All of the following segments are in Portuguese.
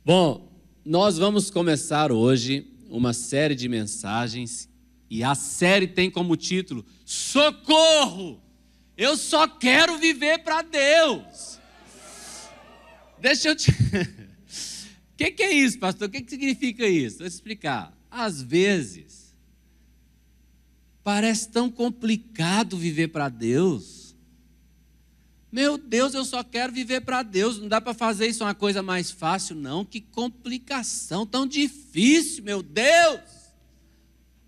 Bom, nós vamos começar hoje uma série de mensagens e a série tem como título Socorro! Eu só quero viver para Deus. Deixa eu te... O que é isso, pastor? O que significa isso? Vou explicar. Às vezes, parece tão complicado viver para Deus. Meu Deus, eu só quero viver para Deus. Não dá para fazer isso uma coisa mais fácil, não. Que complicação tão difícil, meu Deus.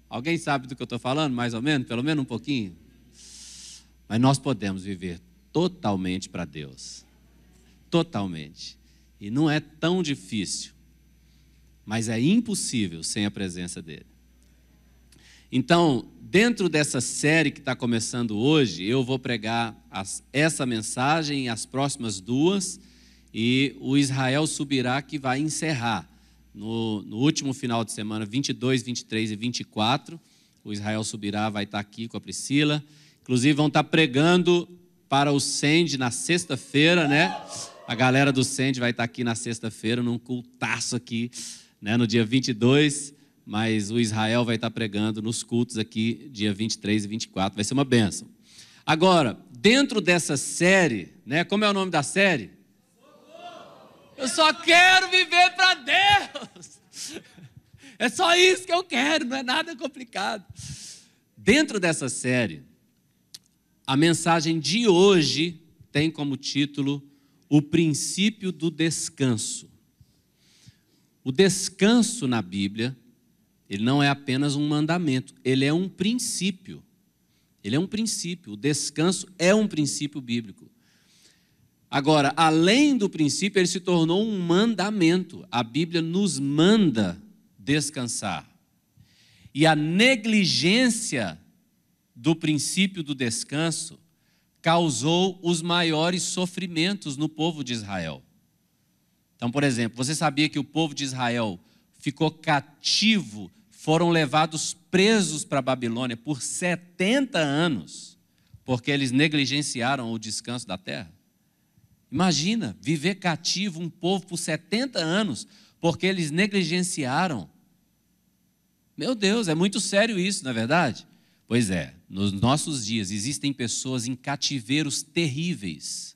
Alguém sabe do que eu estou falando, mais ou menos? Pelo menos um pouquinho? Mas nós podemos viver totalmente para Deus. Totalmente. E não é tão difícil. Mas é impossível sem a presença dele. Então, dentro dessa série que está começando hoje, eu vou pregar essa mensagem e as próximas duas, e o Israel Subirá que vai encerrar. No último final de semana, 22, 23 e 24, o Israel Subirá vai estar aqui com a Priscila. Inclusive vão estar pregando para o Send na sexta-feira, né? A galera do Send vai estar aqui na sexta-feira, num cultaço aqui, né? No dia 22. Mas o Israel vai estar pregando nos cultos aqui, dia 23 e 24, vai ser uma bênção. Agora, dentro dessa série, né, como é o nome da série? Eu só quero viver para Deus. É só isso que eu quero, não é nada complicado. Dentro dessa série, a mensagem de hoje tem como título O Princípio do Descanso. O descanso na Bíblia, ele não é apenas um mandamento, ele é um princípio. Ele é um princípio, o descanso é um princípio bíblico. Agora, além do princípio, ele se tornou um mandamento. A Bíblia nos manda descansar. E a negligência do princípio do descanso causou os maiores sofrimentos no povo de Israel. Então, por exemplo, você sabia que o povo de Israel ficou cativo, foram levados presos para a Babilônia por 70 anos, porque eles negligenciaram o descanso da terra? Imagina, viver cativo um povo por 70 anos, porque eles negligenciaram. Meu Deus, é muito sério isso, não é verdade? Pois é, nos nossos dias existem pessoas em cativeiros terríveis,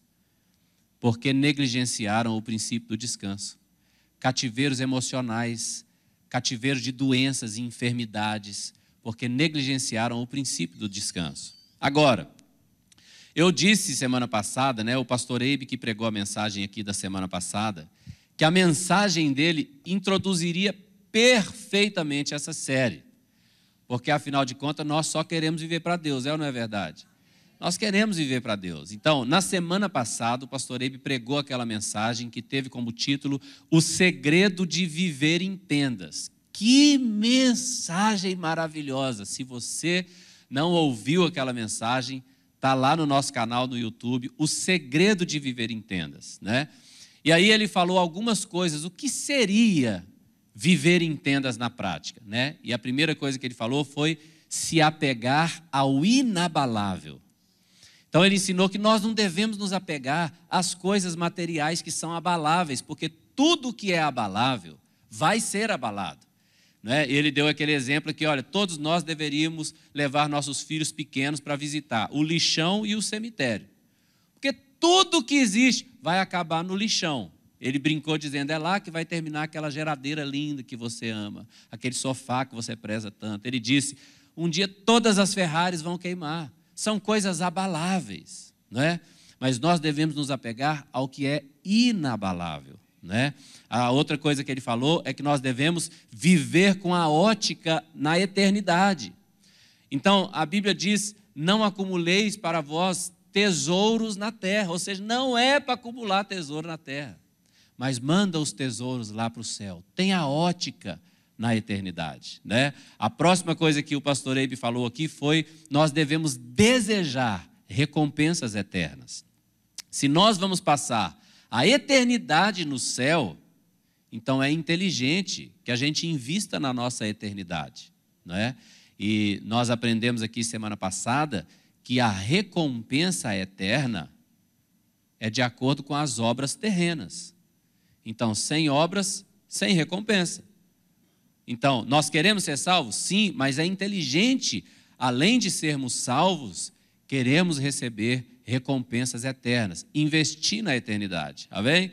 porque negligenciaram o princípio do descanso. Cativeiros emocionais, cativeiros de doenças e enfermidades, porque negligenciaram o princípio do descanso. Agora, eu disse semana passada, né, o pastor Eibe que pregou a mensagem aqui da semana passada, que a mensagem dele introduziria perfeitamente essa série, porque afinal de contas nós só queremos viver para Deus, é ou não é verdade? Nós queremos viver para Deus. Então, na semana passada, o pastor Eibe pregou aquela mensagem que teve como título O Segredo de Viver em Tendas. Que mensagem maravilhosa! Se você não ouviu aquela mensagem, está lá no nosso canal no YouTube, O Segredo de Viver em Tendas, né? E aí ele falou algumas coisas, o que seria viver em tendas na prática, né? E a primeira coisa que ele falou foi se apegar ao inabalável. Então ele ensinou que nós não devemos nos apegar às coisas materiais que são abaláveis, porque tudo que é abalável vai ser abalado, né? Ele deu aquele exemplo que, olha, todos nós deveríamos levar nossos filhos pequenos para visitar o lixão e o cemitério, porque tudo que existe vai acabar no lixão. Ele brincou dizendo, é lá que vai terminar aquela geladeira linda que você ama, aquele sofá que você preza tanto. Ele disse, um dia todas as Ferraris vão queimar. São coisas abaláveis, não é? Mas nós devemos nos apegar ao que é inabalável, né? A outra coisa que ele falou é que nós devemos viver com a ótica na eternidade. Então, a Bíblia diz, não acumuleis para vós tesouros na terra, ou seja, não é para acumular tesouro na terra, mas manda os tesouros lá para o céu. Tem a ótica na eternidade, né? A próxima coisa que o pastor Eibe falou aqui foi, nós devemos desejar recompensas eternas. Se nós vamos passar a eternidade no céu, então é inteligente que a gente invista na nossa eternidade, não é? E nós aprendemos aqui semana passada que a recompensa eterna é de acordo com as obras terrenas. Então, sem obras, sem recompensa. Então, nós queremos ser salvos? Sim, mas é inteligente, além de sermos salvos, queremos receber recompensas eternas, investir na eternidade, amém?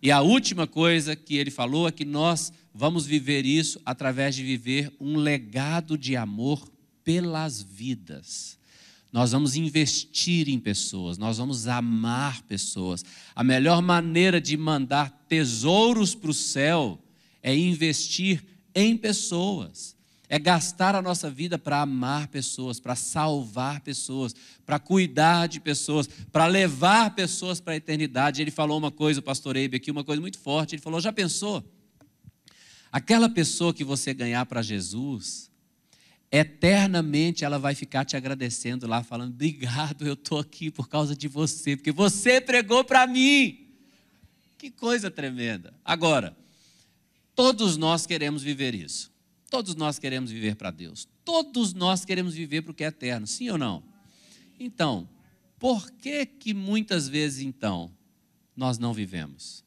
E a última coisa que ele falou é que nós vamos viver isso através de viver um legado de amor pelas vidas. Nós vamos investir em pessoas, nós vamos amar pessoas. A melhor maneira de mandar tesouros para o céu é investir em pessoas. É gastar a nossa vida para amar pessoas, para salvar pessoas, para cuidar de pessoas, para levar pessoas para a eternidade. Ele falou uma coisa, o pastor Eibe aqui, uma coisa muito forte. Ele falou, já pensou? Aquela pessoa que você ganhar para Jesus, eternamente ela vai ficar te agradecendo lá, falando, obrigado, eu estou aqui por causa de você, porque você pregou para mim. Que coisa tremenda. Agora, todos nós queremos viver isso. Todos nós queremos viver para Deus. Todos nós queremos viver para o que é eterno, sim ou não? Então, por que muitas vezes, então, nós não vivemos?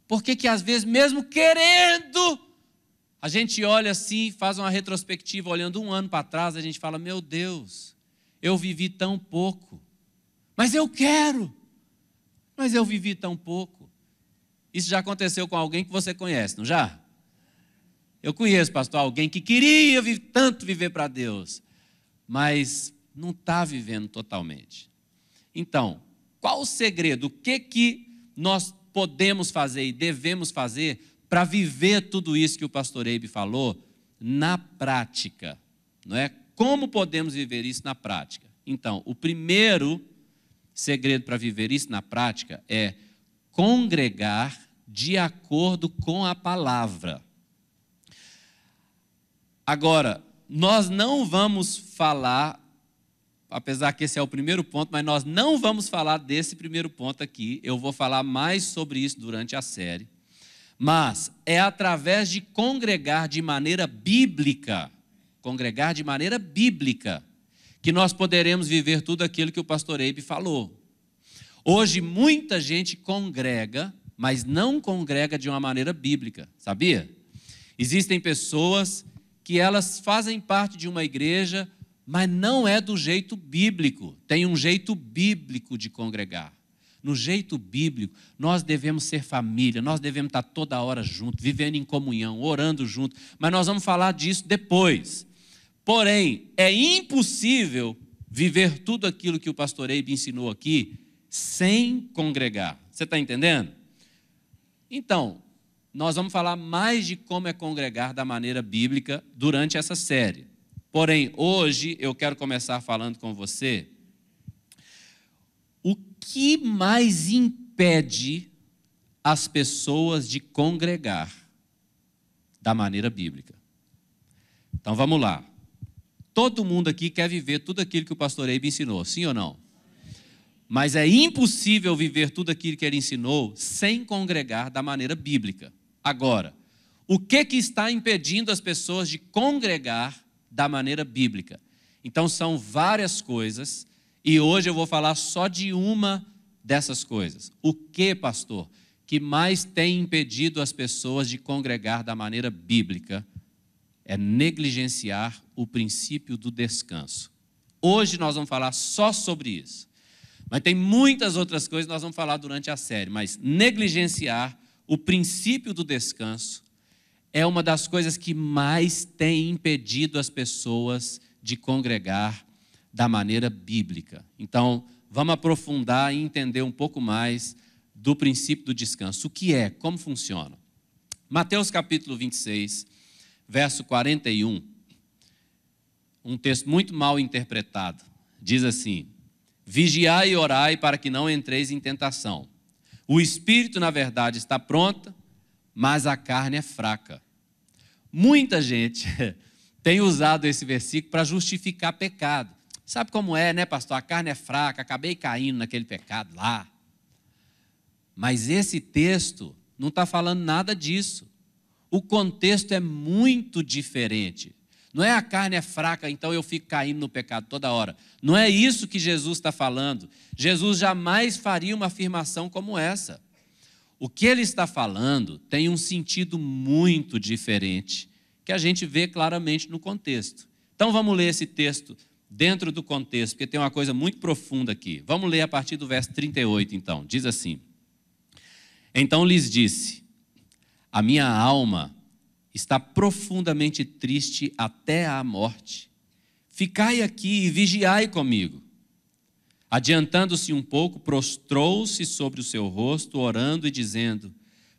Por que às vezes, mesmo querendo, a gente olha assim, faz uma retrospectiva, olhando um ano para trás, a gente fala, meu Deus, eu vivi tão pouco, mas eu quero, mas eu vivi tão pouco. Isso já aconteceu com alguém que você conhece, não já? Eu conheço, pastor, alguém que queria tanto viver para Deus, mas não está vivendo totalmente. Então, qual o segredo? O que nós podemos fazer e devemos fazer para viver tudo isso que o pastor Eibe falou na prática? Não é? Como podemos viver isso na prática? Então, o primeiro segredo para viver isso na prática é congregar de acordo com a palavra. Agora, nós não vamos falar, apesar que esse é o primeiro ponto, mas nós não vamos falar desse primeiro ponto aqui. Eu vou falar mais sobre isso durante a série. Mas é através de congregar de maneira bíblica, que nós poderemos viver tudo aquilo que o pastor Eibe falou. Hoje, muita gente congrega, mas não congrega de uma maneira bíblica, sabia? Existem pessoas que elas fazem parte de uma igreja, mas não é do jeito bíblico. Tem um jeito bíblico de congregar. No jeito bíblico, nós devemos ser família, nós devemos estar toda hora juntos, vivendo em comunhão, orando juntos, mas nós vamos falar disso depois. Porém, é impossível viver tudo aquilo que o pastor Eibe ensinou aqui sem congregar. Você está entendendo? Então, nós vamos falar mais de como é congregar da maneira bíblica durante essa série. Porém, hoje eu quero começar falando com você o que mais impede as pessoas de congregar da maneira bíblica. Então, vamos lá. Todo mundo aqui quer viver tudo aquilo que o pastor Eibe ensinou, sim ou não? Mas é impossível viver tudo aquilo que ele ensinou sem congregar da maneira bíblica. Agora, o que está impedindo as pessoas de congregar da maneira bíblica? Então, são várias coisas, e hoje eu vou falar só de uma dessas coisas. O que, pastor, que mais tem impedido as pessoas de congregar da maneira bíblica é negligenciar o princípio do descanso. Hoje nós vamos falar só sobre isso. Mas tem muitas outras coisas que nós vamos falar durante a série, mas negligenciar o princípio do descanso é uma das coisas que mais tem impedido as pessoas de congregar da maneira bíblica. Então, vamos aprofundar e entender um pouco mais do princípio do descanso. O que é? Como funciona? Mateus capítulo 26, verso 41, um texto muito mal interpretado, diz assim: vigiai e orai para que não entreis em tentação. O espírito, na verdade, está pronto, mas a carne é fraca. Muita gente tem usado esse versículo para justificar pecado. Sabe como é, né, pastor? A carne é fraca, acabei caindo naquele pecado lá. Mas esse texto não está falando nada disso. O contexto é muito diferente. Não é a carne é fraca, então eu fico caindo no pecado toda hora. Não é isso que Jesus está falando. Jesus jamais faria uma afirmação como essa. O que ele está falando tem um sentido muito diferente, que a gente vê claramente no contexto. Então vamos ler esse texto dentro do contexto, porque tem uma coisa muito profunda aqui. Vamos ler a partir do verso 38, então. Diz assim: Então lhes disse: a minha alma está profundamente triste até à morte. Ficai aqui e vigiai comigo. Adiantando-se um pouco, prostrou-se sobre o seu rosto, orando e dizendo: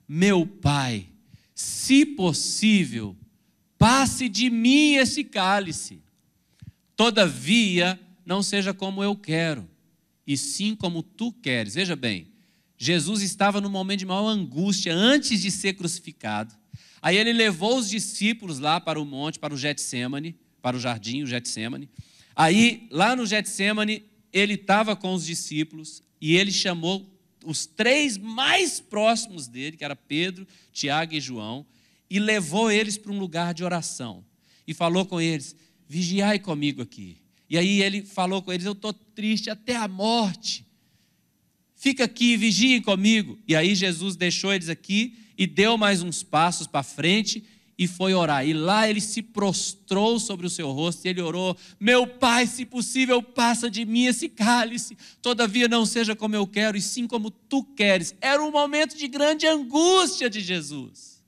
Meu Pai, se possível, passe de mim esse cálice. Todavia, não seja como eu quero, e sim como tu queres. Veja bem, Jesus estava no momento de maior angústia antes de ser crucificado. Aí ele levou os discípulos lá para o monte, para o Getsemane, para o jardim, o Getsemane. Aí, lá no Getsemane, ele estava com os discípulos e ele chamou os 3 mais próximos dele, que era Pedro, Tiago e João, e levou eles para um lugar de oração. E falou com eles: vigiai comigo aqui. E aí ele falou com eles: eu estou triste até a morte. Fica aqui, vigiem comigo. E aí Jesus deixou eles aqui e deu mais uns passos para frente e foi orar. E lá ele se prostrou sobre o seu rosto e ele orou: Meu Pai, se possível, passa de mim esse cálice. Todavia não seja como eu quero, e sim como tu queres. Era um momento de grande angústia de Jesus.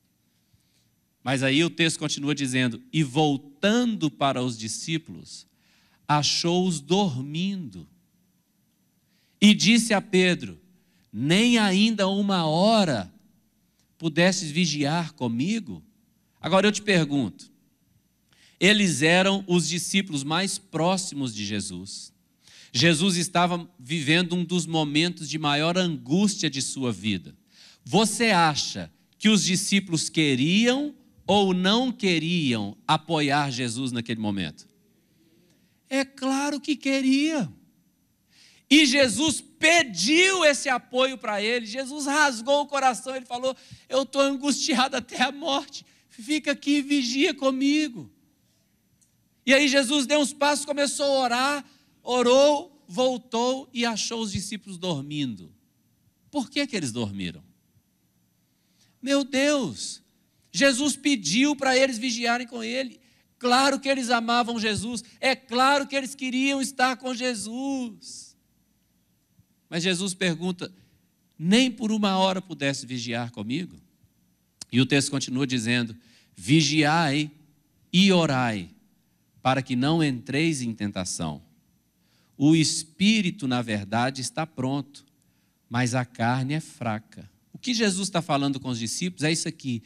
Mas aí o texto continua dizendo: E voltando para os discípulos, achou-os dormindo. E disse a Pedro: Nem ainda uma hora pudesses vigiar comigo? Agora eu te pergunto, eles eram os discípulos mais próximos de Jesus. Jesus estava vivendo um dos momentos de maior angústia de sua vida. Você acha que os discípulos queriam ou não queriam apoiar Jesus naquele momento? É claro que queriam. E Jesus pediu esse apoio para eles. Jesus rasgou o coração, ele falou: eu estou angustiado até a morte. Fica aqui e vigia comigo. E aí Jesus deu uns passos, começou a orar, orou, voltou e achou os discípulos dormindo. Por que eles dormiram? Meu Deus, Jesus pediu para eles vigiarem com ele. Claro que eles amavam Jesus, é claro que eles queriam estar com Jesus. Mas Jesus pergunta: nem por uma hora pudesse vigiar comigo? E o texto continua dizendo: vigiai e orai, para que não entreis em tentação. O espírito, na verdade, está pronto, mas a carne é fraca. O que Jesus está falando com os discípulos é isso aqui: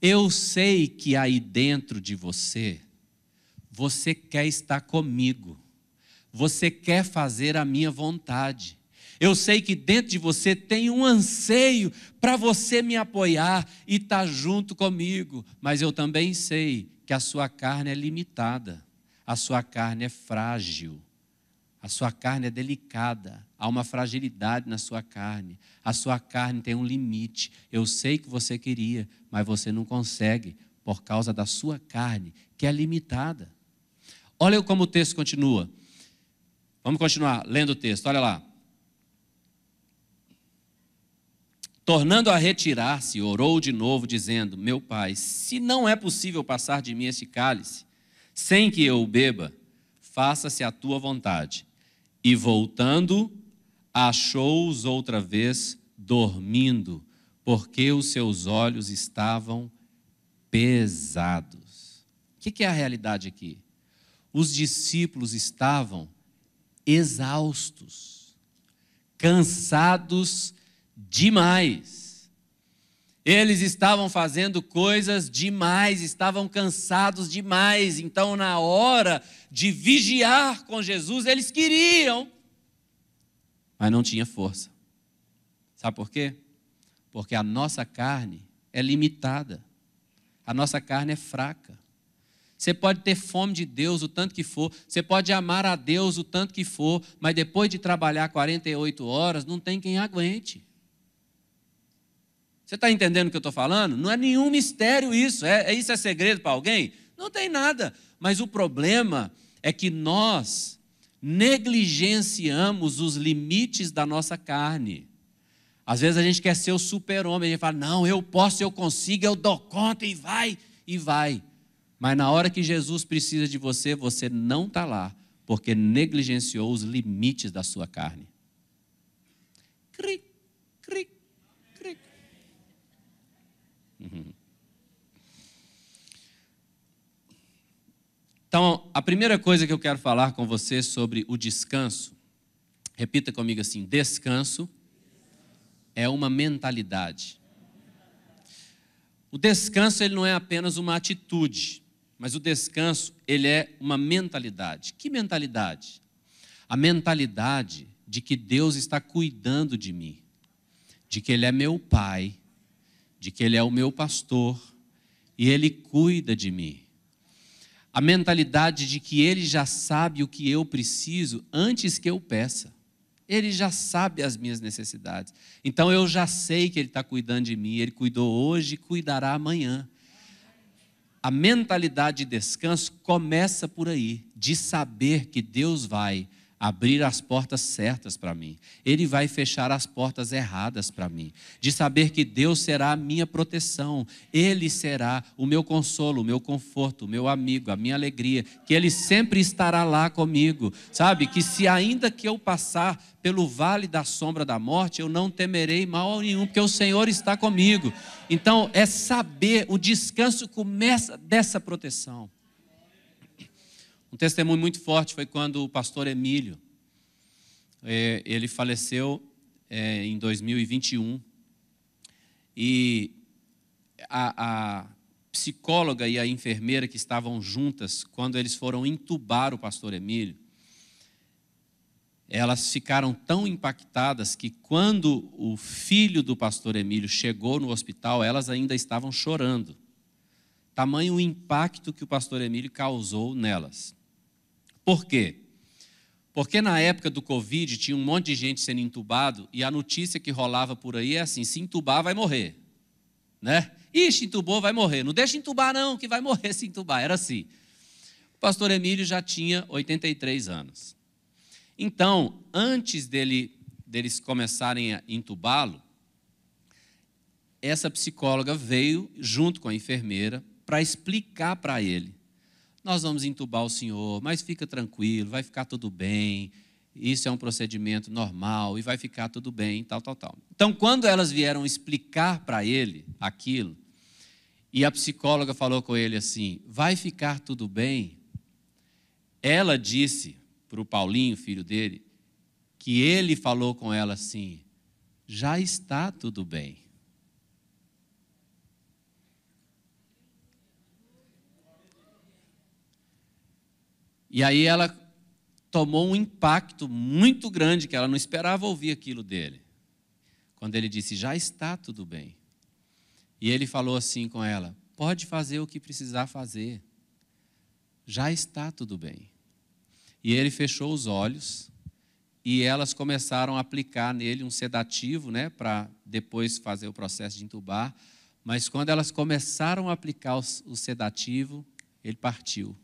eu sei que aí dentro de você quer estar comigo, você quer fazer a minha vontade. Eu sei que dentro de você tem um anseio para você me apoiar e estar junto comigo, mas eu também sei que a sua carne é limitada, a sua carne é frágil, a sua carne é delicada, há uma fragilidade na sua carne, a sua carne tem um limite. Eu sei que você queria, mas você não consegue por causa da sua carne, que é limitada. Olha como o texto continua. Vamos continuar lendo o texto, olha lá. Tornando a retirar-se, orou de novo, dizendo: Meu Pai, se não é possível passar de mim este cálice, sem que eu o beba, faça-se a tua vontade. E voltando, achou-os outra vez dormindo, porque os seus olhos estavam pesados. O que é a realidade aqui? Os discípulos estavam exaustos, cansados demais. Eles estavam fazendo coisas demais, estavam cansados demais. Então, na hora de vigiar com Jesus, eles queriam, mas não tinha força. Sabe por quê? Porque a nossa carne é limitada. A nossa carne é fraca. Você pode ter fome de Deus o tanto que for, você pode amar a Deus o tanto que for, mas depois de trabalhar 48 horas, não tem quem aguente. Você está entendendo o que eu estou falando? Não é nenhum mistério isso. Isso é segredo para alguém? Não tem nada. Mas o problema é que nós negligenciamos os limites da nossa carne. Às vezes a gente quer ser o super-homem, a gente fala, não, eu posso, eu consigo, eu dou conta, e vai. Mas na hora que Jesus precisa de você, você não está lá, porque negligenciou os limites da sua carne. Cric, cric, cric. Então, a primeira coisa que eu quero falar com você sobre o descanso, repita comigo assim, descanso é uma mentalidade. O descanso ele não é apenas uma atitude, mas o descanso ele é uma mentalidade. Que mentalidade? A mentalidade de que Deus está cuidando de mim, de que Ele é meu Pai, de que Ele é o meu pastor e Ele cuida de mim. A mentalidade de que Ele já sabe o que eu preciso antes que eu peça. Ele já sabe as minhas necessidades. Então eu já sei que Ele está cuidando de mim. Ele cuidou hoje e cuidará amanhã. A mentalidade de descanso começa por aí, de saber que Deus vai abrir as portas certas para mim. Ele vai fechar as portas erradas para mim. De saber que Deus será a minha proteção. Ele será o meu consolo, o meu conforto, o meu amigo, a minha alegria. Que Ele sempre estará lá comigo. Sabe? Que se ainda que eu passar pelo vale da sombra da morte, eu não temerei mal nenhum, porque o Senhor está comigo. Então, é saber, o descanso começa dessa proteção. Um testemunho muito forte foi quando o pastor Emílio, ele faleceu em 2021. E a psicóloga e a enfermeira que estavam juntas, quando eles foram entubar o pastor Emílio, elas ficaram tão impactadas que quando o filho do pastor Emílio chegou no hospital, elas ainda estavam chorando. Tamanho o impacto que o pastor Emílio causou nelas. Por quê? Porque na época do Covid tinha um monte de gente sendo entubado e a notícia que rolava por aí é assim, se entubar vai morrer. Né? Ixi, entubou, vai morrer. Não deixa entubar não, que vai morrer se entubar. Era assim. O pastor Emílio já tinha 83 anos. Então, antes deles começarem a entubá-lo, essa psicóloga veio junto com a enfermeira para explicar para ele. Nós vamos entubar o senhor, mas fica tranquilo, vai ficar tudo bem, isso é um procedimento normal e vai ficar tudo bem, tal. Então, quando elas vieram explicar para ele aquilo, e a psicóloga falou com ele assim, vai ficar tudo bem, ela disse para o Paulinho, filho dele, que ele falou com ela assim, já está tudo bem. E aí ela tomou um impacto muito grande, que ela não esperava ouvir aquilo dele. Quando ele disse, já está tudo bem. E ele falou assim com ela, pode fazer o que precisar fazer. Já está tudo bem. E ele fechou os olhos e elas começaram a aplicar nele um sedativo, né, para depois fazer o processo de entubar. Mas quando elas começaram a aplicar o sedativo, ele partiu.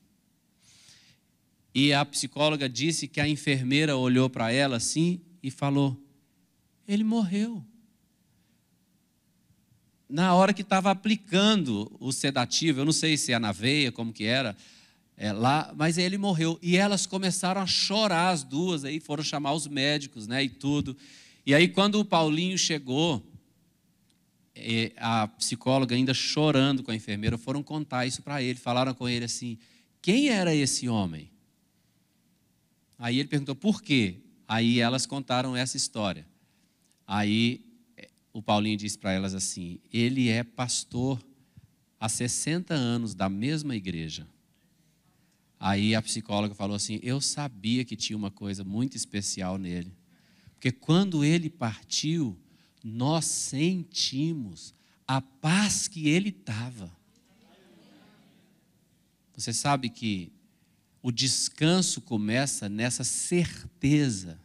E a psicóloga disse que a enfermeira olhou para ela assim e falou, ele morreu. Na hora que estava aplicando o sedativo, eu não sei se é na veia, como que era, lá, mas ele morreu. E elas começaram a chorar, as duas, aí foram chamar os médicos, né, e tudo. E aí quando o Paulinho chegou, a psicóloga ainda chorando com a enfermeira, foram contar isso para ele, falaram com ele assim, quem era esse homem? Aí ele perguntou, por quê? Aí elas contaram essa história. Aí o Paulinho disse para elas assim, ele é pastor há 60 anos da mesma igreja. Aí a psicóloga falou assim, eu sabia que tinha uma coisa muito especial nele. Porque quando ele partiu, nós sentimos a paz que ele estava. Você sabe que o descanso começa nessa certeza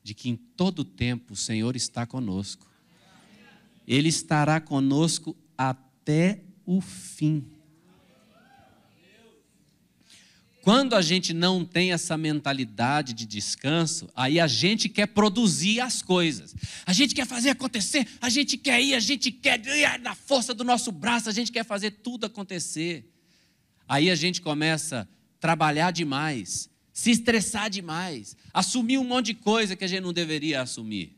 de que em todo tempo o Senhor está conosco. Ele estará conosco até o fim. Quando a gente não tem essa mentalidade de descanso, aí a gente quer produzir as coisas. A gente quer fazer acontecer, a gente quer ir na força do nosso braço, a gente quer fazer tudo acontecer. Aí a gente começa a trabalhar demais, se estressar demais, assumir um monte de coisa que a gente não deveria assumir.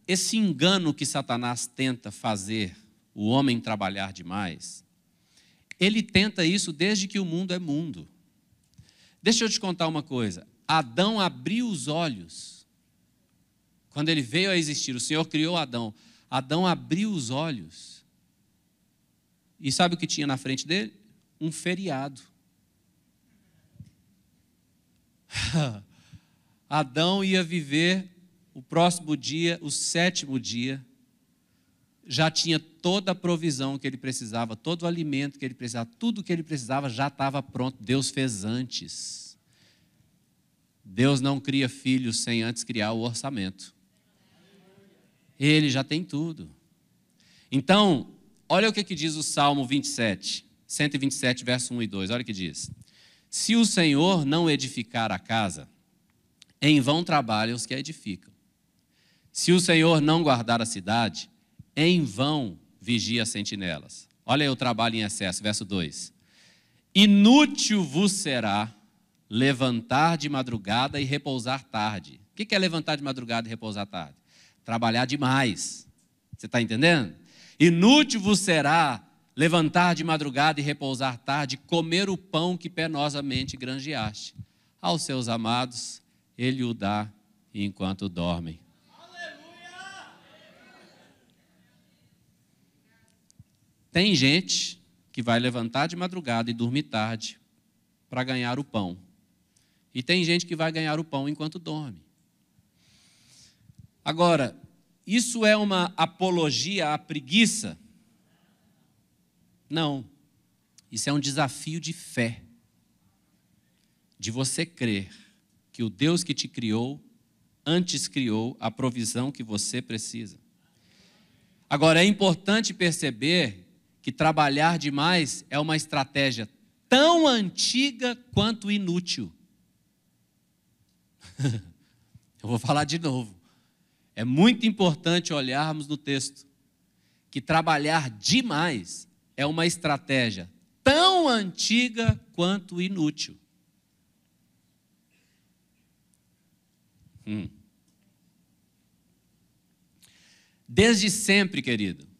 Esse engano que Satanás tenta fazer o homem trabalhar demais, ele tenta isso desde que o mundo é mundo. Deixa eu te contar uma coisa. Adão abriu os olhos. Quando ele veio a existir, o Senhor criou Adão. Adão abriu os olhos. E sabe o que tinha na frente dele? Um feriado. Adão ia viver o próximo dia, o 7º dia. Já tinha toda a provisão que ele precisava, todo o alimento que ele precisava, tudo que ele precisava já estava pronto. Deus fez antes. Deus não cria filhos sem antes criar o orçamento. Ele já tem tudo. Então, olha o que diz o Salmo 127, verso 1 e 2. Olha o que diz. Se o Senhor não edificar a casa, em vão trabalham os que a edificam. Se o Senhor não guardar a cidade, em vão vigia as sentinelas. Olha aí o trabalho em excesso, verso 2. Inútil vos será levantar de madrugada e repousar tarde. O que é levantar de madrugada e repousar tarde? Trabalhar demais. Você está entendendo? Inútil vos será levantar de madrugada e repousar tarde, comer o pão que penosamente granjeaste. Aos seus amados, ele o dá enquanto dormem. Tem gente que vai levantar de madrugada e dormir tarde para ganhar o pão. E tem gente que vai ganhar o pão enquanto dorme. Agora, isso é uma apologia à preguiça? Não. Isso é um desafio de fé. De você crer que o Deus que te criou, antes criou a provisão que você precisa. Agora, é importante perceber que trabalhar demais é uma estratégia tão antiga quanto inútil. Eu vou falar de novo. É muito importante olharmos no texto que trabalhar demais é uma estratégia tão antiga quanto inútil. Desde sempre, querido,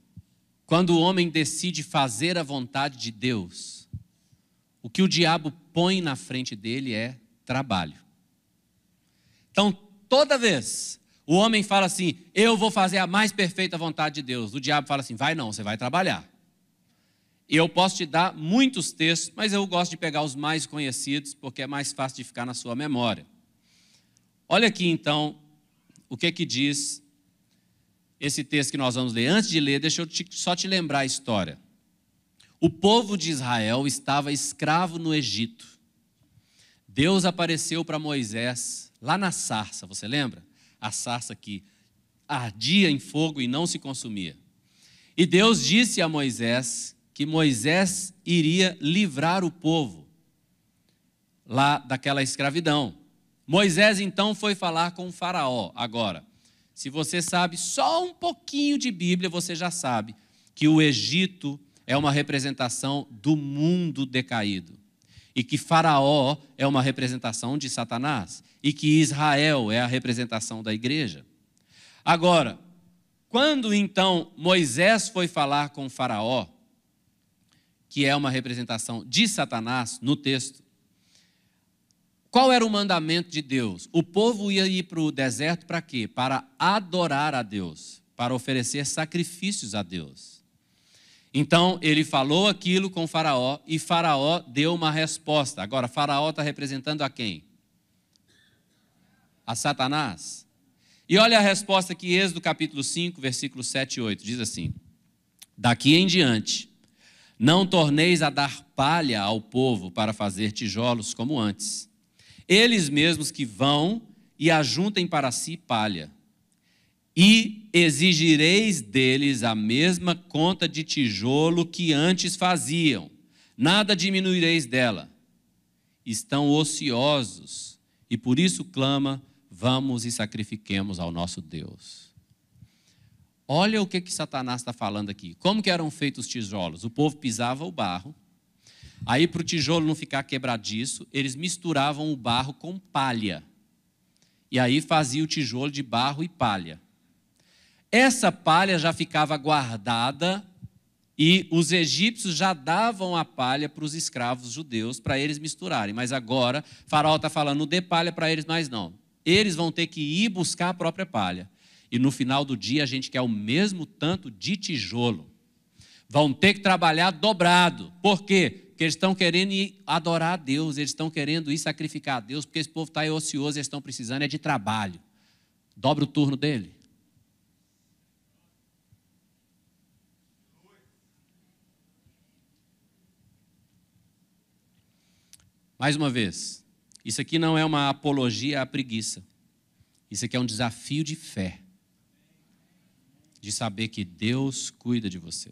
quando o homem decide fazer a vontade de Deus, o que o diabo põe na frente dele é trabalho. Então, toda vez o homem fala assim, eu vou fazer a mais perfeita vontade de Deus, o diabo fala assim, vai não, você vai trabalhar. E eu posso te dar muitos textos, mas eu gosto de pegar os mais conhecidos, porque é mais fácil de ficar na sua memória. Olha aqui então, o que diz esse texto que nós vamos ler. Antes de ler, deixa eu só te lembrar a história. O povo de Israel estava escravo no Egito. Deus apareceu para Moisés lá na sarça, você lembra? A sarça que ardia em fogo e não se consumia. E Deus disse a Moisés que Moisés iria livrar o povo lá daquela escravidão. Moisés então foi falar com o faraó. Agora, se você sabe só um pouquinho de Bíblia, você já sabe que o Egito é uma representação do mundo decaído. E que Faraó é uma representação de Satanás. E que Israel é a representação da igreja. Agora, quando então Moisés foi falar com Faraó, que é uma representação de Satanás no texto, qual era o mandamento de Deus? O povo ia ir para o deserto para quê? Para adorar a Deus, para oferecer sacrifícios a Deus. Então, ele falou aquilo com Faraó e Faraó deu uma resposta. Agora, Faraó está representando a quem? A Satanás. E olha a resposta que Êxodo capítulo 5, versículos 7 e 8, diz assim: daqui em diante, não torneis a dar palha ao povo para fazer tijolos como antes. Eles mesmos que vão e ajuntem para si palha. E exigireis deles a mesma conta de tijolo que antes faziam. nada diminuireis dela. Estão ociosos, e por isso clama, vamos e sacrifiquemos ao nosso Deus. Olha o que Satanás está falando aqui. Como que eram feitos os tijolos? O povo pisava o barro, aí para o tijolo não ficar quebradiço, eles misturavam o barro com palha. E aí fazia o tijolo de barro e palha. Essa palha já ficava guardada e os egípcios já davam a palha para os escravos judeus, para eles misturarem. Mas agora, Faraó está falando, não dê palha para eles mais não. Eles vão ter que ir buscar a própria palha. E no final do dia a gente quer o mesmo tanto de tijolo. Vão ter que trabalhar dobrado. Por quê? Porque eles estão querendo ir adorar a Deus, eles estão querendo ir sacrificar a Deus, porque esse povo está ocioso, eles estão precisando de trabalho. Dobra o turno dele. Mais uma vez, isso aqui não é uma apologia à preguiça. Isso aqui é um desafio de fé. De saber que Deus cuida de você.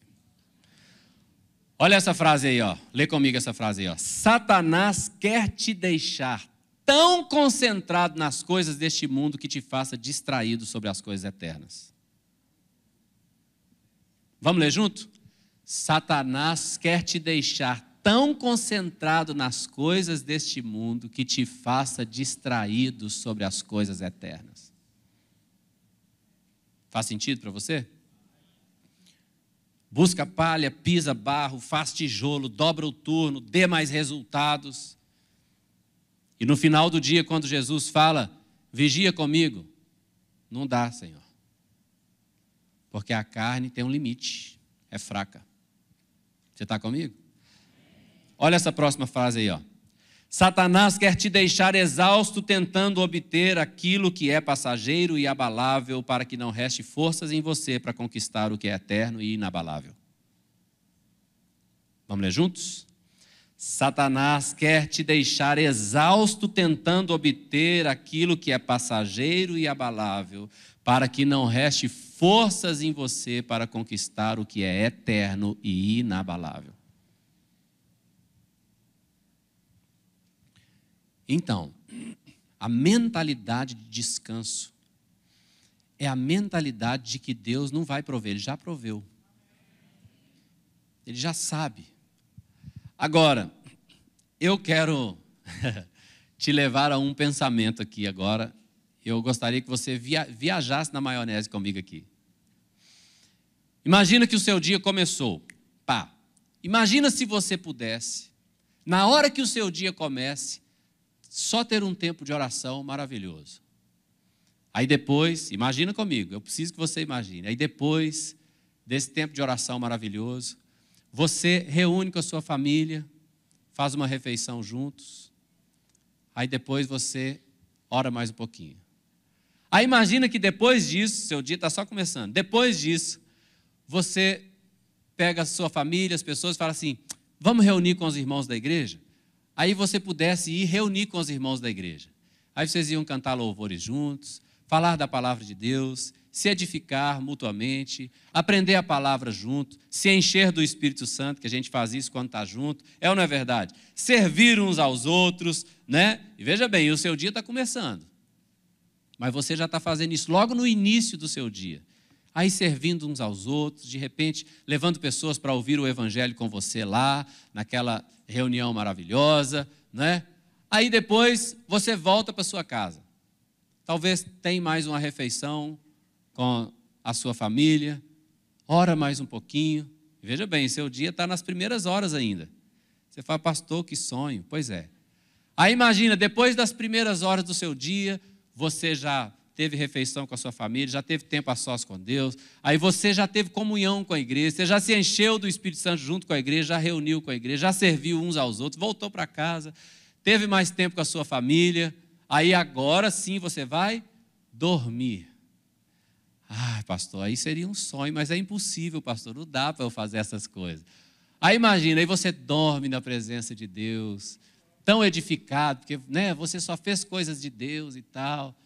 Olha essa frase aí, ó. Lê comigo essa frase aí, ó. Satanás quer te deixar tão concentrado nas coisas deste mundo que te faça distraído sobre as coisas eternas. Vamos ler junto? Satanás quer te deixar tão concentrado nas coisas deste mundo que te faça distraído sobre as coisas eternas. Faz sentido para você? Busca palha, pisa barro, faz tijolo, dobra o turno, dê mais resultados. E no final do dia, quando Jesus fala, vigia comigo, não dá, Senhor. Porque a carne tem um limite, é fraca. Você está comigo? Olha essa próxima frase aí, ó. Satanás quer te deixar exausto tentando obter aquilo que é passageiro e abalável para que não reste forças em você para conquistar o que é eterno e inabalável. Vamos ler juntos? Satanás quer te deixar exausto tentando obter aquilo que é passageiro e abalável para que não reste forças em você para conquistar o que é eterno e inabalável. Então, a mentalidade de descanso é a mentalidade de que Deus não vai prover, Ele já proveu. Ele já sabe. Agora, eu quero te levar a um pensamento aqui agora. Eu gostaria que você viajasse na maionese comigo aqui. Imagina que o seu dia começou. Pá. Imagina se você pudesse, na hora que o seu dia comece, só ter um tempo de oração maravilhoso. Aí depois, imagina comigo, eu preciso que você imagine. Aí depois desse tempo de oração maravilhoso, você reúne com a sua família, faz uma refeição juntos. Aí depois você ora mais um pouquinho. Aí imagina que depois disso, seu dia está só começando. Depois disso, você pega a sua família, as pessoas, e fala assim, vamos reunir com os irmãos da igreja? Aí você pudesse ir reunir com os irmãos da igreja. Aí vocês iam cantar louvores juntos, falar da palavra de Deus, se edificar mutuamente, aprender a palavra junto, se encher do Espírito Santo, que a gente faz isso quando está junto, é ou não é verdade? Servir uns aos outros, né? E veja bem, o seu dia está começando. Mas você já está fazendo isso logo no início do seu dia. Aí servindo uns aos outros, de repente levando pessoas para ouvir o evangelho com você lá, naquela reunião maravilhosa, né? Aí depois você volta para sua casa. Talvez tenha mais uma refeição com a sua família, ora mais um pouquinho. Veja bem, seu dia está nas primeiras horas ainda. Você fala, pastor, que sonho. Pois é. Aí imagina, depois das primeiras horas do seu dia, você já teve refeição com a sua família, já teve tempo a sós com Deus, aí você já teve comunhão com a igreja, você já se encheu do Espírito Santo junto com a igreja, já reuniu com a igreja, já serviu uns aos outros, voltou para casa, teve mais tempo com a sua família, aí agora sim você vai dormir. Ah, pastor, aí seria um sonho, mas é impossível, pastor, não dá para eu fazer essas coisas. Aí imagina, aí você dorme na presença de Deus, tão edificado, porque né, você só fez coisas de Deus e tal.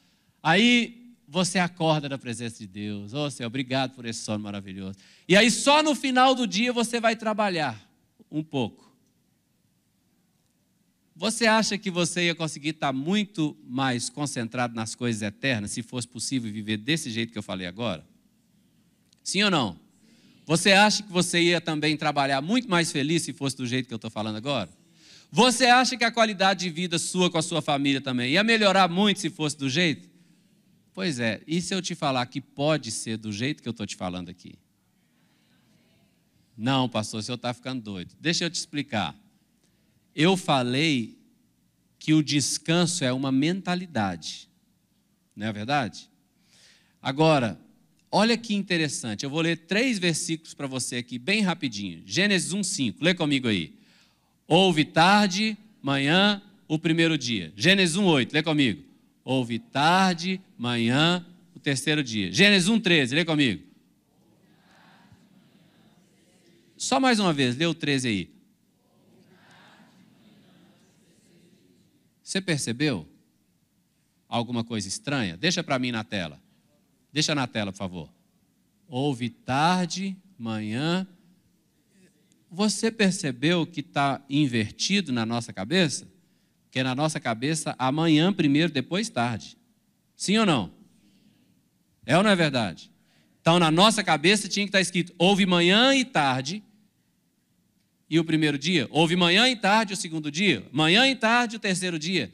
Aí você acorda na presença de Deus. Ô Senhor, obrigado por esse sono maravilhoso. E aí só no final do dia você vai trabalhar um pouco. Você acha que você ia conseguir estar muito mais concentrado nas coisas eternas se fosse possível viver desse jeito que eu falei agora? Sim ou não? Você acha que você ia também trabalhar muito mais feliz se fosse do jeito que eu estou falando agora? Você acha que a qualidade de vida sua com a sua família também ia melhorar muito se fosse do jeito? Pois é, e se eu te falar que pode ser do jeito que eu estou te falando aqui? Não, pastor, o senhor está ficando doido. Deixa eu te explicar. Eu falei que o descanso é uma mentalidade, não é verdade? Agora, olha que interessante, eu vou ler 3 versículos para você aqui, bem rapidinho. Gênesis 1:5, lê comigo aí. Houve tarde, manhã, o primeiro dia. Gênesis 1:8, lê comigo. Houve tarde, manhã, o terceiro dia. Gênesis 1:13, lê comigo. Só mais uma vez, lê o 13 aí. Você percebeu alguma coisa estranha? Deixa para mim na tela. Deixa na tela, por favor. Houve tarde, manhã. Você percebeu que está invertido na nossa cabeça? Que na nossa cabeça, amanhã primeiro, depois tarde. Sim ou não? É ou não é verdade? Então, na nossa cabeça tinha que estar escrito, houve manhã e tarde, e o primeiro dia, houve manhã e tarde o segundo dia, manhã e tarde o terceiro dia.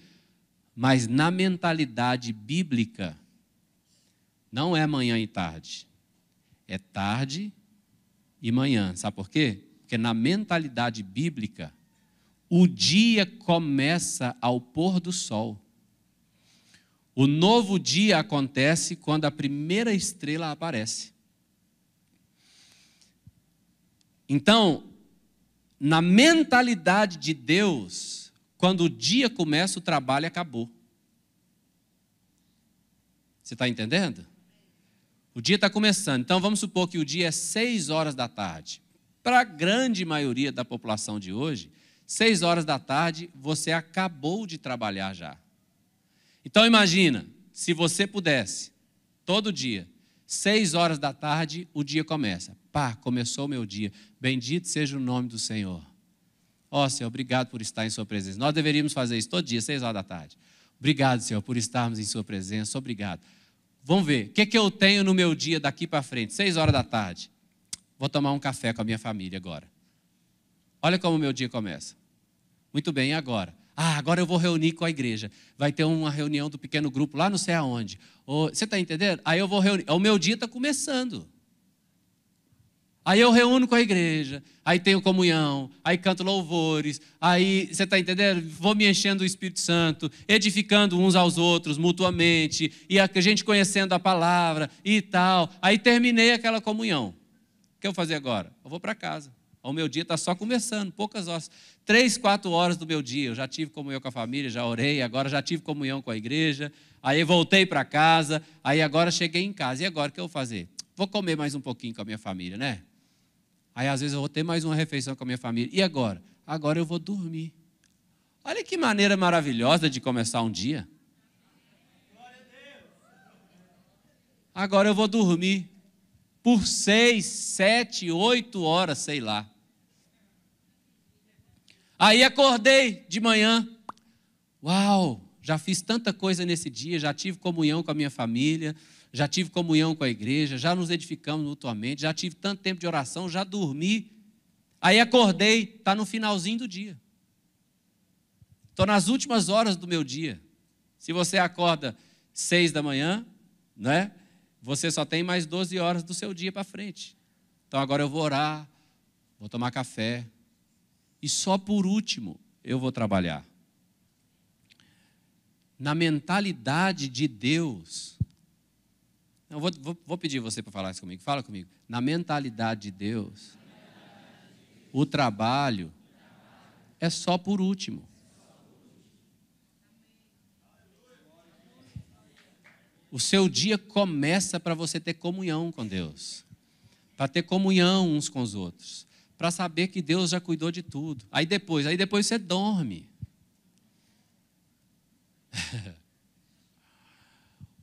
Mas na mentalidade bíblica, não é manhã e tarde, é tarde e manhã. Sabe por quê? Porque na mentalidade bíblica, o dia começa ao pôr do sol. O novo dia acontece quando a primeira estrela aparece. Então, na mentalidade de Deus, quando o dia começa, o trabalho acabou. Você está entendendo? O dia está começando. Então, vamos supor que o dia é 6 horas da tarde. Para a grande maioria da população de hoje, 6 horas da tarde, você acabou de trabalhar já. Então, imagina, se você pudesse, todo dia, 6 horas da tarde, o dia começa. Pá, começou o meu dia. Bendito seja o nome do Senhor. Ó, Senhor, obrigado por estar em sua presença. Nós deveríamos fazer isso todo dia, 6 horas da tarde. Obrigado, Senhor, por estarmos em sua presença. Obrigado. Vamos ver, o que eu tenho no meu dia daqui para frente? 6 horas da tarde. Vou tomar um café com a minha família agora. Olha como o meu dia começa. Muito bem, e agora? Agora eu vou reunir com a igreja. Vai ter uma reunião do pequeno grupo lá não sei aonde. Você está entendendo? Aí eu vou reunir. O meu dia está começando. Aí eu reúno com a igreja, aí tenho comunhão, aí canto louvores, aí, você está entendendo? Vou me enchendo do Espírito Santo, edificando uns aos outros mutuamente, e a gente conhecendo a palavra e tal. Aí terminei aquela comunhão. O que eu vou fazer agora? Eu vou para casa. O meu dia está só começando, poucas horas. 3, 4 horas do meu dia. Eu já tive comunhão com a família, já orei, agora já tive comunhão com a igreja. Aí voltei para casa, aí agora cheguei em casa. E agora o que eu vou fazer? Vou comer mais um pouquinho com a minha família, né? Aí às vezes eu vou ter mais uma refeição com a minha família. E agora? Agora eu vou dormir. Olha que maneira maravilhosa de começar um dia. Agora eu vou dormir. Por 6, 7, 8 horas, sei lá. Aí acordei de manhã. Uau, já fiz tanta coisa nesse dia, já tive comunhão com a minha família, já tive comunhão com a igreja, já nos edificamos mutuamente, já tive tanto tempo de oração, já dormi. Aí acordei, está no finalzinho do dia. Estou nas últimas horas do meu dia. Se você acorda 6 da manhã, né? Você só tem mais 12 horas do seu dia para frente. Então agora eu vou orar, vou tomar café. E só por último eu vou trabalhar. Na mentalidade de Deus. Eu vou pedir você para falar isso comigo. Fala comigo. Na mentalidade de Deus, o trabalho é só por último. O seu dia começa para você ter comunhão com Deus, para ter comunhão uns com os outros, para saber que Deus já cuidou de tudo. Aí depois você dorme.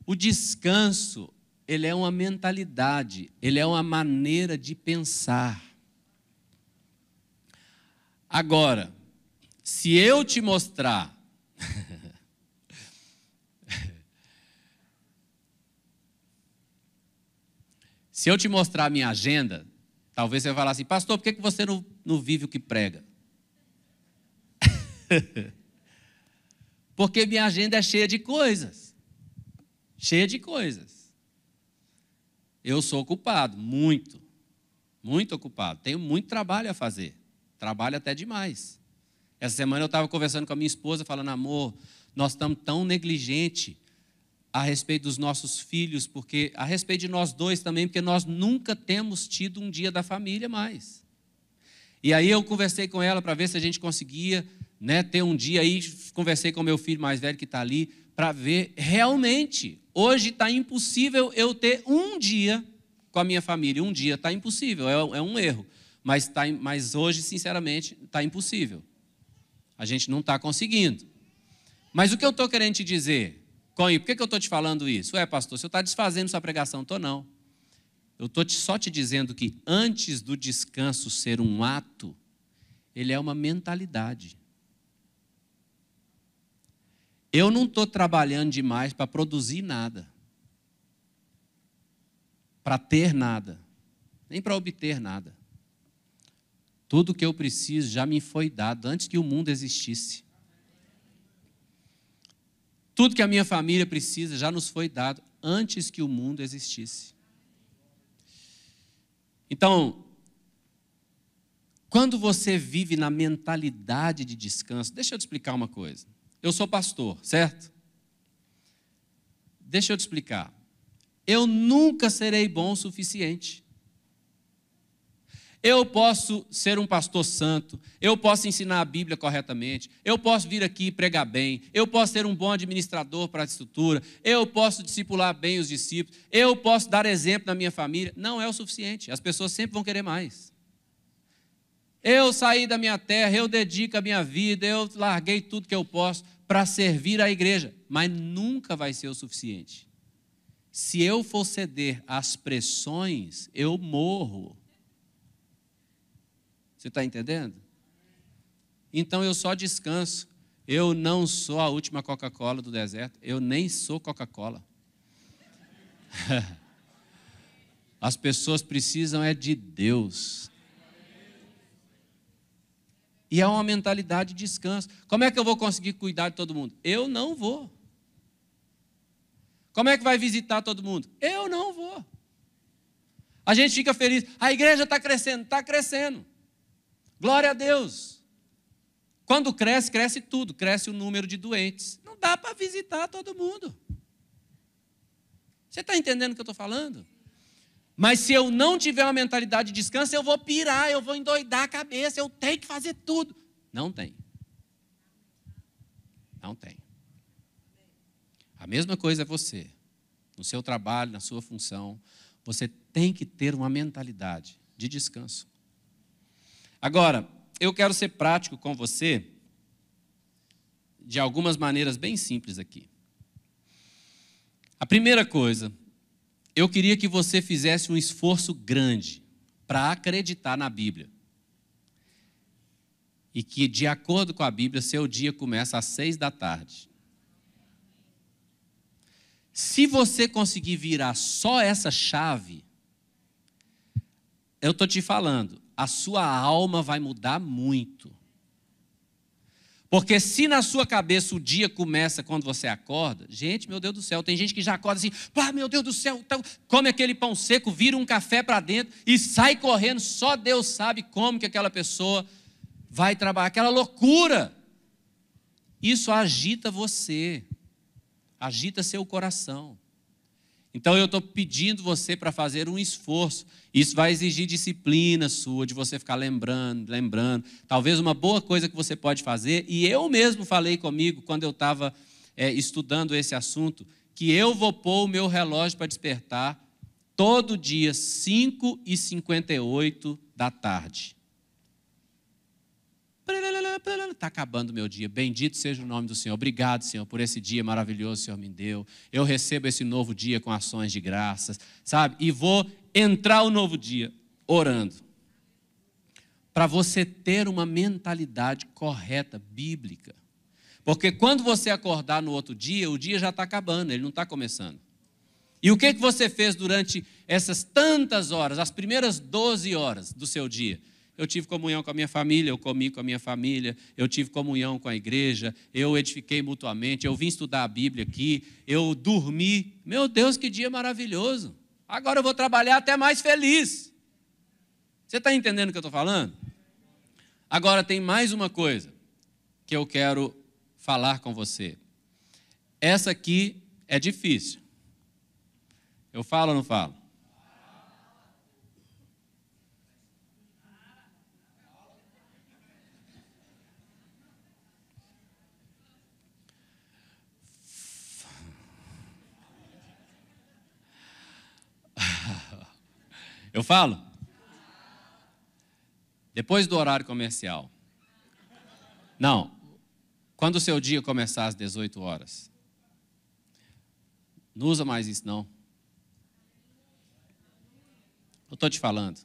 O descanso, ele é uma mentalidade, ele é uma maneira de pensar. Agora, Se eu te mostrar se eu te mostrar a minha agenda, talvez você vai falar assim, pastor, por que você não vive o que prega? Porque minha agenda é cheia de coisas. Cheia de coisas. Eu sou ocupado, muito. Muito ocupado. Tenho muito trabalho a fazer. Trabalho até demais. Essa semana eu estava conversando com a minha esposa, falando, amor, nós estamos tão negligentes a respeito dos nossos filhos, porque a respeito de nós dois também, porque nós nunca temos tido um dia da família mais. E aí eu conversei com ela para ver se a gente conseguia, né, ter um dia aí, conversei com meu filho mais velho que está ali, para ver realmente, hoje está impossível eu ter um dia com a minha família, um dia está impossível, é um erro, mas hoje, sinceramente, está impossível. A gente não está conseguindo. Mas o que eu estou querendo te dizer, Conho, por que eu estou te falando isso? Pastor, você está desfazendo sua pregação? Estou não. Eu estou só te dizendo que antes do descanso ser um ato, ele é uma mentalidade. Eu não estou trabalhando demais para produzir nada, para ter nada, nem para obter nada. Tudo que eu preciso já me foi dado antes que o mundo existisse. Tudo que a minha família precisa já nos foi dado antes que o mundo existisse. Então, quando você vive na mentalidade de descanso, deixa eu te explicar uma coisa. Eu sou pastor, certo? Deixa eu te explicar. Eu nunca serei bom o suficiente. Eu posso ser um pastor santo, eu posso ensinar a Bíblia corretamente, eu posso vir aqui e pregar bem, eu posso ser um bom administrador para a estrutura, eu posso discipular bem os discípulos, eu posso dar exemplo na minha família. Não é o suficiente, as pessoas sempre vão querer mais. Eu saí da minha terra, eu dedico a minha vida, eu larguei tudo que eu posso para servir a igreja, mas nunca vai ser o suficiente. Se eu for ceder às pressões, eu morro. Você está entendendo? Então eu só descanso. Eu não sou a última Coca-Cola do deserto. Eu nem sou Coca-Cola. As pessoas precisam é de Deus. E é uma mentalidade de descanso. Como é que eu vou conseguir cuidar de todo mundo? Eu não vou. Como é que vai visitar todo mundo? Eu não vou. A gente fica feliz. A igreja está crescendo. Está crescendo. Glória a Deus. Quando cresce, cresce tudo. Cresce o número de doentes. Não dá para visitar todo mundo. Você está entendendo o que eu estou falando? Mas se eu não tiver uma mentalidade de descanso, eu vou pirar, eu vou endoidar a cabeça, eu tenho que fazer tudo. Não tem. Não tem. A mesma coisa é você. No seu trabalho, na sua função, você tem que ter uma mentalidade de descanso. Agora, eu quero ser prático com você de algumas maneiras bem simples aqui. A primeira coisa, eu queria que você fizesse um esforço grande para acreditar na Bíblia. E que, de acordo com a Bíblia, seu dia começa às 6h. Se você conseguir virar só essa chave, eu estou te falando, a sua alma vai mudar muito. Porque se na sua cabeça o dia começa quando você acorda, gente, meu Deus do céu, tem gente que já acorda assim, meu Deus do céu, então, come aquele pão seco, vira um café para dentro e sai correndo, só Deus sabe como que aquela pessoa vai trabalhar, aquela loucura. Isso agita você, agita seu coração. Então eu estou pedindo você para fazer um esforço. Isso vai exigir disciplina sua, de você ficar lembrando. Talvez uma boa coisa que você pode fazer, e eu mesmo falei comigo quando eu estava estudando esse assunto, que eu vou pôr o meu relógio para despertar todo dia, 5h58 da tarde. Está acabando o meu dia. Bendito seja o nome do Senhor. Obrigado, Senhor, por esse dia maravilhoso que o Senhor me deu. Eu recebo esse novo dia com ações de graças, sabe? E vou entrar o novo dia orando. para você ter uma mentalidade correta, bíblica. Porque quando você acordar no outro dia, o dia já está acabando, ele não está começando. E o que você fez durante essas tantas horas, as primeiras 12 horas do seu dia? Eu tive comunhão com a minha família, eu comi com a minha família, eu tive comunhão com a igreja, eu edifiquei mutuamente, eu vim estudar a Bíblia aqui, eu dormi. Meu Deus, que dia maravilhoso. Agora eu vou trabalhar até mais feliz. Você está entendendo o que eu estou falando? Agora tem mais uma coisa que eu quero falar com você. Essa aqui é difícil. Eu falo ou não falo? Eu falo? Depois do horário comercial. Não. Quando o seu dia começar às 18 horas. Não usa mais isso, não. Eu estou te falando.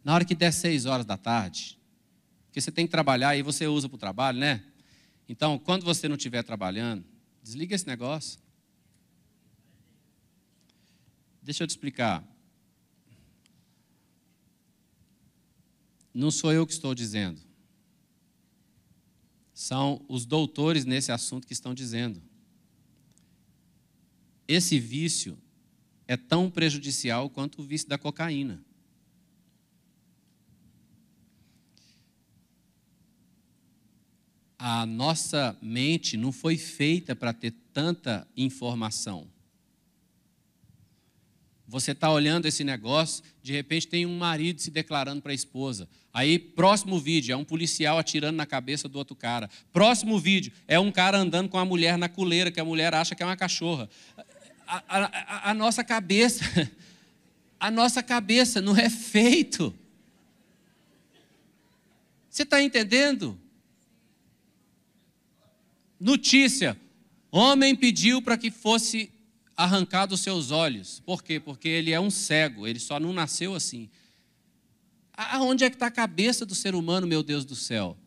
Na hora que der 6 horas da tarde, porque você tem que trabalhar e você usa para o trabalho, né? Então, quando você não estiver trabalhando, desliga esse negócio. Deixa eu te explicar. Não sou eu que estou dizendo. São os doutores nesse assunto que estão dizendo. Esse vício é tão prejudicial quanto o vício da cocaína. A nossa mente não foi feita para ter tanta informação. Você está olhando esse negócio, de repente tem um marido se declarando para a esposa. Aí, próximo vídeo, é um policial atirando na cabeça do outro cara. Próximo vídeo, é um cara andando com a mulher na coleira, que a mulher acha que é uma cachorra. A nossa cabeça, a nossa cabeça não é feito. Você está entendendo? Notícia, homem pediu para que fosse arrancado os seus olhos. Por quê? Porque ele é um cego, ele só não nasceu assim. Aonde é que está a cabeça do ser humano, meu Deus do céu?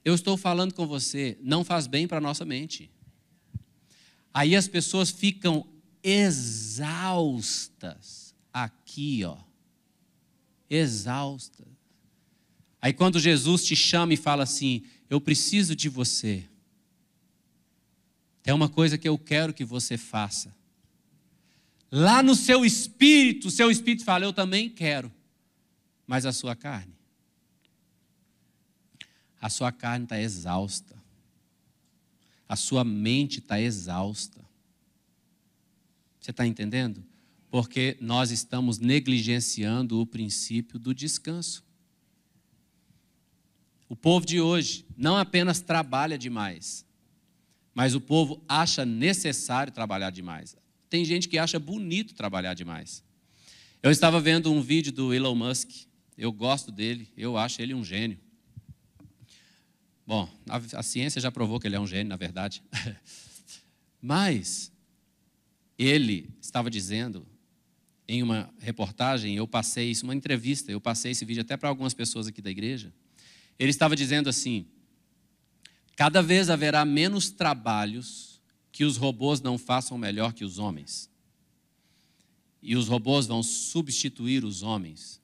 Eu estou falando com você, não faz bem para a nossa mente. Aí as pessoas ficam exaustas, aqui, ó, exaustas. Aí quando Jesus te chama e fala assim, eu preciso de você, tem uma coisa que eu quero que você faça. Lá no seu espírito fala, eu também quero. Mas a sua carne está exausta. A sua mente está exausta. Você está entendendo? Porque nós estamos negligenciando o princípio do descanso. O povo de hoje não apenas trabalha demais, mas o povo acha necessário trabalhar demais. Tem gente que acha bonito trabalhar demais. Eu estava vendo um vídeo do Elon Musk. Eu gosto dele, eu acho ele um gênio. Bom, a ciência já provou que ele é um gênio, na verdade. Mas ele estava dizendo, em uma reportagem, eu passei isso, uma entrevista, eu passei esse vídeo até para algumas pessoas aqui da igreja. Ele estava dizendo assim, cada vez haverá menos trabalhos que os robôs não façam melhor que os homens. E os robôs vão substituir os homens.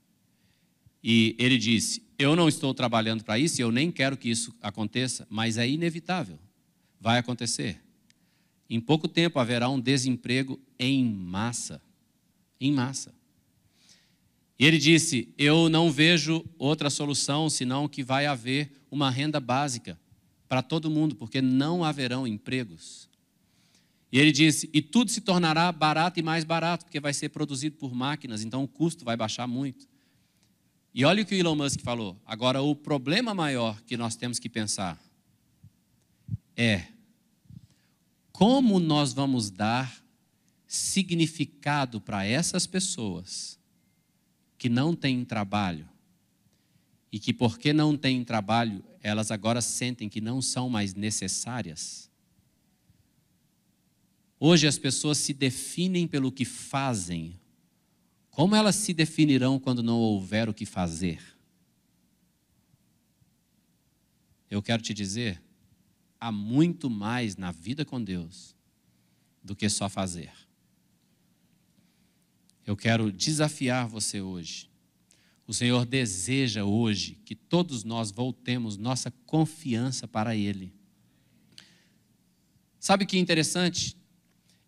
E ele disse, eu não estou trabalhando para isso e eu nem quero que isso aconteça, mas é inevitável, vai acontecer. Em pouco tempo haverá um desemprego em massa. Em massa. E ele disse, eu não vejo outra solução senão que vai haver uma renda básica para todo mundo, porque não haverão empregos. E ele disse, e tudo se tornará barato e mais barato, porque vai ser produzido por máquinas, então o custo vai baixar muito. E olha o que o Elon Musk falou. Agora, o problema maior que nós temos que pensar é como nós vamos dar significado para essas pessoas que não têm trabalho e que, porque não têm trabalho, elas agora sentem que não são mais necessárias. Hoje as pessoas se definem pelo que fazem. Como elas se definirão quando não houver o que fazer? Eu quero te dizer, há muito mais na vida com Deus do que só fazer. Eu quero desafiar você hoje. O Senhor deseja hoje que todos nós voltemos nossa confiança para Ele. Sabe o que é interessante?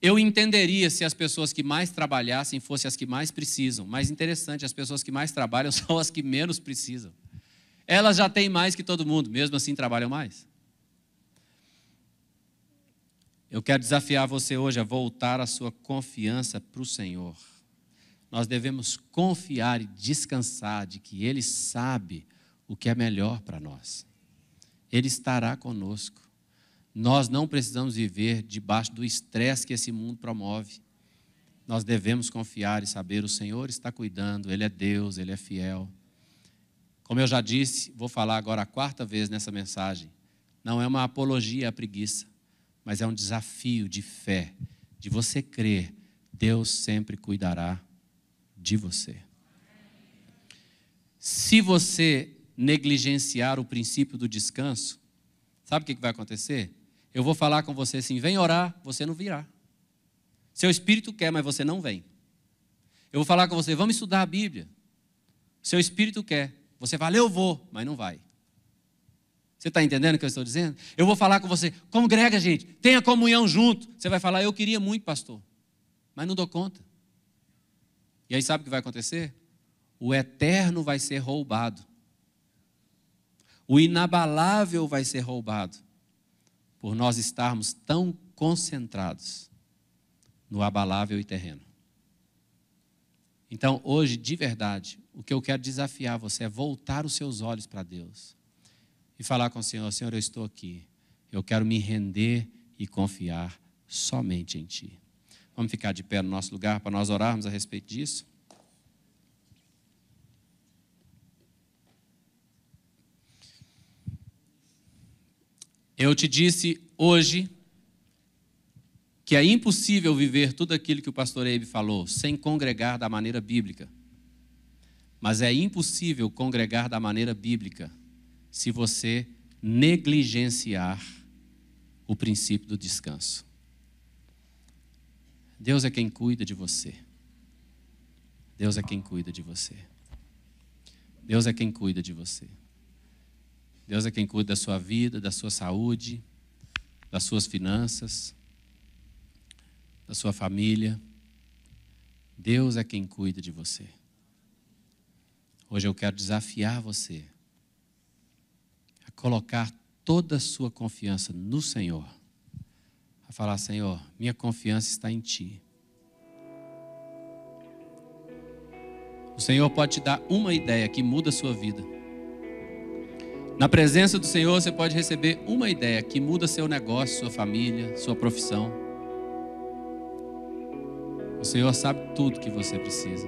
Eu entenderia se as pessoas que mais trabalhassem fossem as que mais precisam. Mas interessante, as pessoas que mais trabalham são as que menos precisam. Elas já têm mais que todo mundo, mesmo assim trabalham mais. Eu quero desafiar você hoje a voltar a sua confiança para o Senhor. Nós devemos confiar e descansar de que Ele sabe o que é melhor para nós. Ele estará conosco. Nós não precisamos viver debaixo do estresse que esse mundo promove. Nós devemos confiar e saber, o Senhor está cuidando, Ele é Deus, Ele é fiel. Como eu já disse, vou falar agora a 4ª vez nessa mensagem. Não é uma apologia à preguiça, mas é um desafio de fé, de você crer, Deus sempre cuidará de você. Se você negligenciar o princípio do descanso, sabe o que vai acontecer? Eu vou falar com você assim, vem orar, você não virá. Seu espírito quer, mas você não vem. Eu vou falar com você, vamos estudar a Bíblia. Seu espírito quer, você fala, eu vou, mas não vai. Você está entendendo o que eu estou dizendo? Eu vou falar com você, congrega, gente, tenha comunhão junto. Você vai falar, eu queria muito, pastor, mas não dou conta. E aí sabe o que vai acontecer? O eterno vai ser roubado. O inabalável vai ser roubado. Por nós estarmos tão concentrados no abalável e terreno. Então, hoje, de verdade, o que eu quero desafiar você é voltar os seus olhos para Deus. E falar com o Senhor, Senhor, eu estou aqui. Eu quero me render e confiar somente em Ti. Vamos ficar de pé no nosso lugar para nós orarmos a respeito disso? Eu te disse hoje que é impossível viver tudo aquilo que o pastor Eibe falou sem congregar da maneira bíblica. Mas é impossível congregar da maneira bíblica se você negligenciar o princípio do descanso. Deus é quem cuida de você. Deus é quem cuida de você. Deus é quem cuida de você. Deus é quem cuida da sua vida, da sua saúde, das suas finanças, da sua família. Deus é quem cuida de você. Hoje eu quero desafiar você a colocar toda a sua confiança no Senhor. A falar, Senhor, minha confiança está em Ti. O Senhor pode te dar uma ideia que muda a sua vida. Na presença do Senhor, você pode receber uma ideia que muda seu negócio, sua família, sua profissão. O Senhor sabe tudo que você precisa.